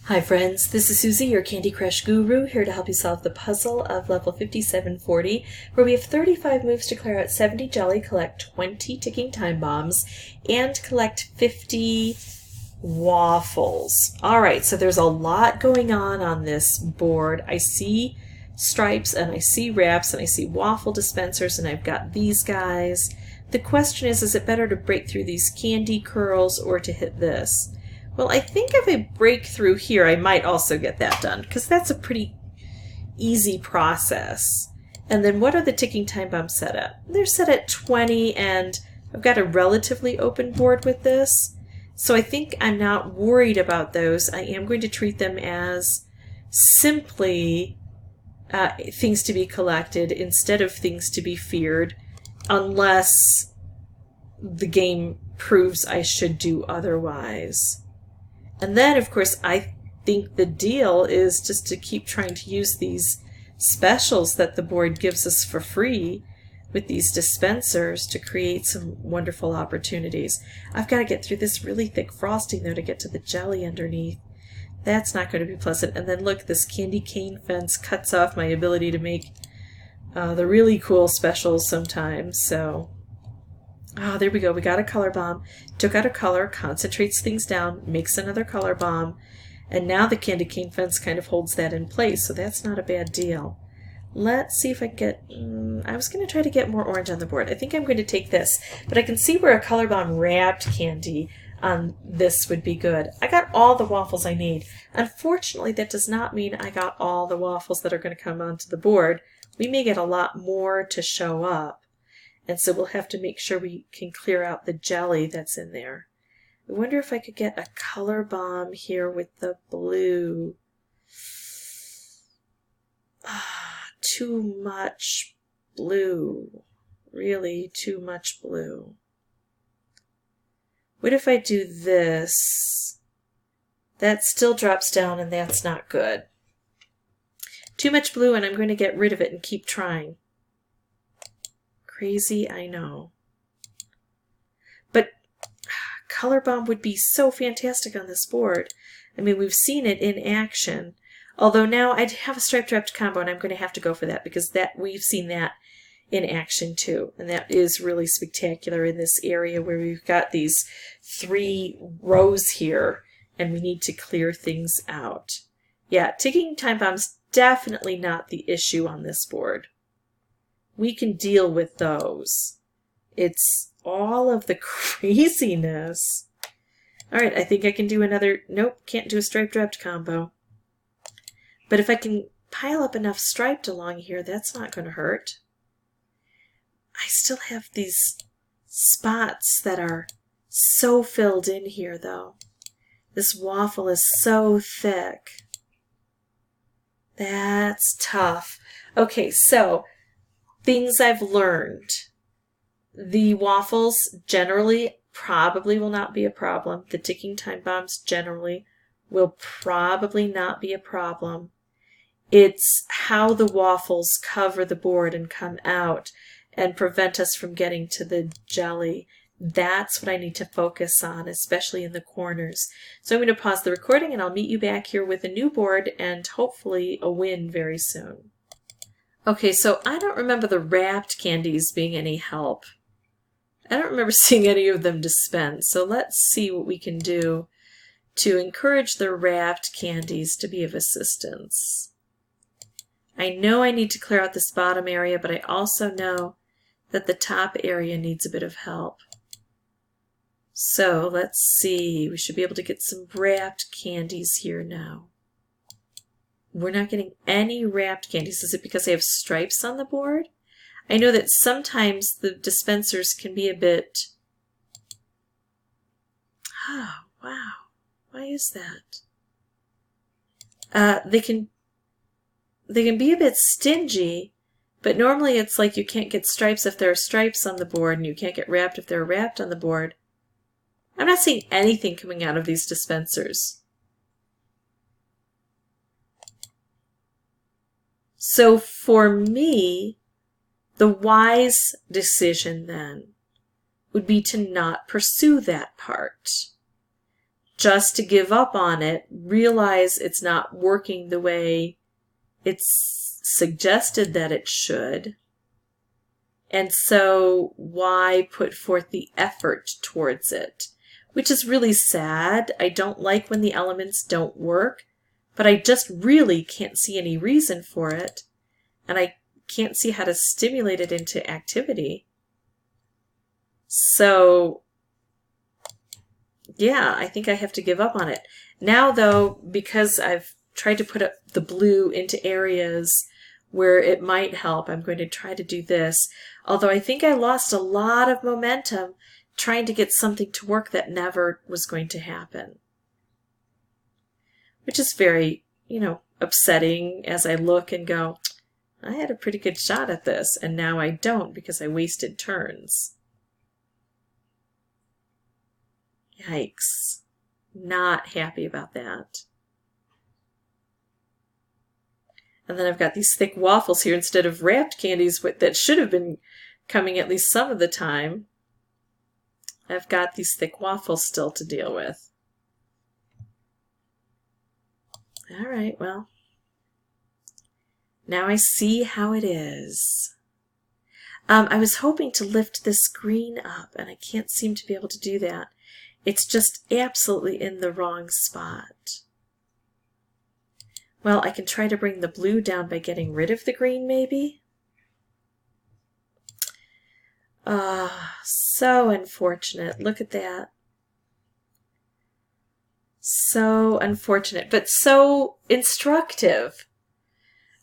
Hi friends, this is Susie, your Candy Crush guru, here to help you solve the puzzle of level 5740, where we have 35 moves to clear out 70 jelly, collect 20 ticking time bombs, and collect 50 waffles. Alright, so there's a lot going on this board. I see stripes, and I see wraps, and I see waffle dispensers, and I've got these guys. The question is it better to break through these candy curls or to hit this? Well, I think if I break through here, I might also get that done, because that's a pretty easy process. And then what are the ticking time bombs set at? They're set at 20, and I've got a relatively open board with this. So I think I'm not worried about those. I am going to treat them as simply things to be collected instead of things to be feared, unless the game proves I should do otherwise. And then, of course, I think the deal is just to keep trying to use these specials that the board gives us for free with these dispensers to create some wonderful opportunities. I've got to get through this really thick frosting, though, to get to the jelly underneath. That's not going to be pleasant. And then look, this candy cane fence cuts off my ability to make the really cool specials sometimes. So, there we go. We got a color bomb. Took out a color, concentrates things down, makes another color bomb, and now the candy cane fence kind of holds that in place, so that's not a bad deal. Let's see if I can get... I was going to try to get more orange on the board. I think I'm going to take this, but I can see where a color bomb wrapped candy on this would be good. I got all the waffles I need. Unfortunately, that does not mean I got all the waffles that are going to come onto the board. We may get a lot more to show up. And so we'll have to make sure we can clear out the jelly that's in there. I wonder if I could get a color bomb here with the blue. Too much blue. Really too much blue. What if I do this? That still drops down, and that's not good. Too much blue, and I'm going to get rid of it and keep trying. Crazy, I know. But color bomb would be so fantastic on this board. I mean, we've seen it in action. Although now I'd have a striped wrapped combo, and I'm going to have to go for that because we've seen that in action too. And that is really spectacular in this area where we've got these 3 rows here, and we need to clear things out. Yeah, ticking time bombs definitely not the issue on this board. We can deal with those. It's all of the craziness. All right, I think I can do another... Nope, can't do a striped wrapped combo. But if I can pile up enough striped along here, that's not going to hurt. I still have these spots that are so filled in here, though. This waffle is so thick. That's tough. Okay, so... things I've learned. The waffles generally probably will not be a problem. The ticking time bombs generally will probably not be a problem. It's how the waffles cover the board and come out and prevent us from getting to the jelly. That's what I need to focus on, especially in the corners. So I'm going to pause the recording, and I'll meet you back here with a new board and hopefully a win very soon. Okay, so I don't remember the wrapped candies being any help. I don't remember seeing any of them dispensed, so let's see what we can do to encourage the wrapped candies to be of assistance. I know I need to clear out this bottom area, but I also know that the top area needs a bit of help. So let's see, we should be able to get some wrapped candies here now. We're not getting any wrapped candies. Is it because I have stripes on the board? I know that sometimes the dispensers can be a bit... Oh, wow. Why is that? They can be a bit stingy, but normally it's like you can't get stripes if there are stripes on the board, and you can't get wrapped if there are wrapped on the board. I'm not seeing anything coming out of these dispensers. So for me, the wise decision then would be to not pursue that part. just to give up on it, realize it's not working the way it's suggested that it should. And so why put forth the effort towards it? Which is really sad. I don't like when the elements don't work, but I just really can't see any reason for it. And I can't see how to stimulate it into activity. So, yeah, I think I have to give up on it. Now, though, because I've tried to put up the blue into areas where it might help, I'm going to try to do this. Although I think I lost a lot of momentum trying to get something to work that never was going to happen. Which is very, upsetting as I look and go, I had a pretty good shot at this, and now I don't because I wasted turns. Yikes. Not happy about that. And then I've got these thick waffles here instead of wrapped candies that should have been coming at least some of the time. I've got these thick waffles still to deal with. All right, well, now I see how it is. I was hoping to lift this green up, and I can't seem to be able to do that. It's just absolutely in the wrong spot. Well, I can try to bring the blue down by getting rid of the green, maybe? So unfortunate. Look at that. So unfortunate, but so instructive.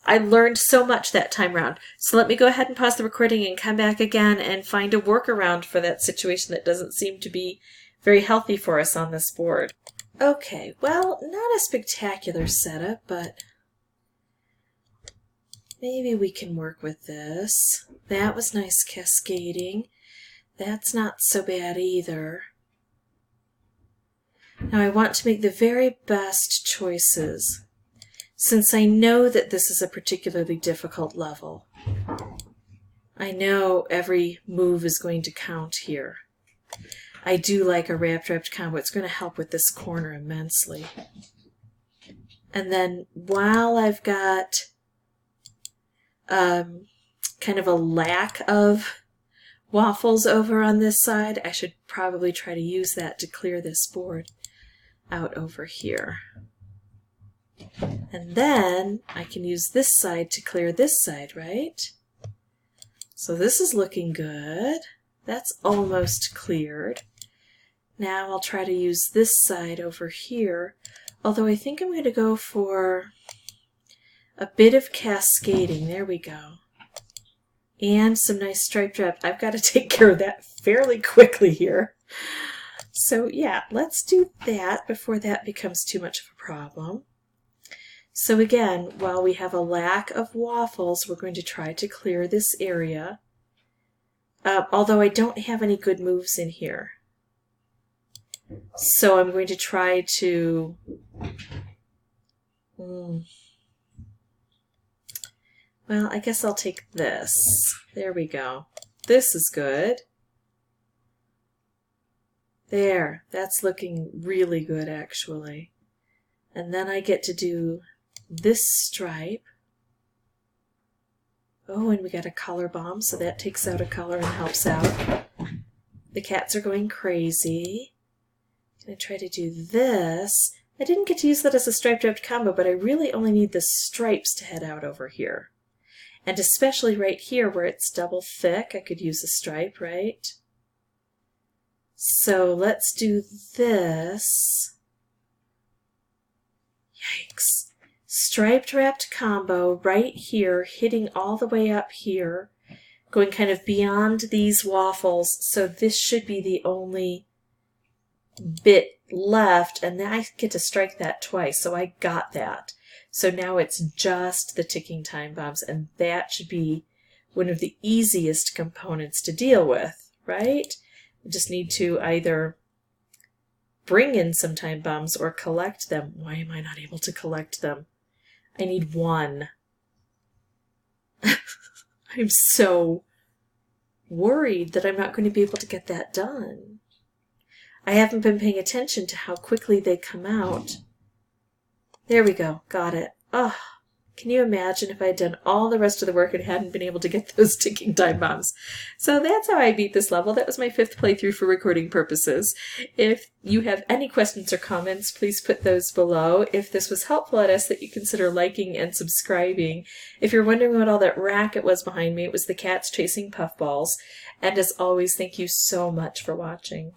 I learned so much that time round. So let me go ahead and pause the recording and come back again and find a workaround for that situation that doesn't seem to be very healthy for us on this board. Okay, well, not a spectacular setup, but maybe we can work with this. That was nice cascading. That's not so bad either. Now I want to make the very best choices, since I know that this is a particularly difficult level. I know every move is going to count here. I do like a wrapped combo. It's going to help with this corner immensely. And then while I've got kind of a lack of waffles over on this side, I should probably try to use that to clear this board out over here. And then I can use this side to clear this side, right? So this is looking good. That's almost cleared. Now I'll try to use this side over here, although I think I'm going to go for a bit of cascading. There we go. And some nice striped wrap. I've got to take care of that fairly quickly here. So yeah, let's do that before that becomes too much of a problem. So again, while we have a lack of waffles, we're going to try to clear this area. Although I don't have any good moves in here. So I'm going to try to... Well, I guess I'll take this. There we go. This is good. There, that's looking really good actually. And then I get to do this stripe. Oh, and we got a color bomb, so that takes out a color and helps out. The cats are going crazy. I'm going to try to do this. I didn't get to use that as a striped wrapped combo, but I really only need the stripes to head out over here. And especially right here where it's double thick, I could use a stripe, right? So let's do this. Yikes. Striped wrapped combo right here, hitting all the way up here, going kind of beyond these waffles. So this should be the only bit left, and then I get to strike that twice, so I got that. So now it's just the ticking time bombs, and that should be one of the easiest components to deal with, right? We just need to either bring in some time bombs or collect them. Why am I not able to collect them? I need one. I'm so worried that I'm not going to be able to get that done. I haven't been paying attention to how quickly they come out. There we go. Got it. Oh, can you imagine if I had done all the rest of the work and hadn't been able to get those ticking time bombs? So that's how I beat this level. That was my 5th playthrough for recording purposes. If you have any questions or comments, please put those below. If this was helpful, I'd ask that you consider liking and subscribing. If you're wondering what all that racket was behind me, it was the cats chasing puffballs. And as always, thank you so much for watching.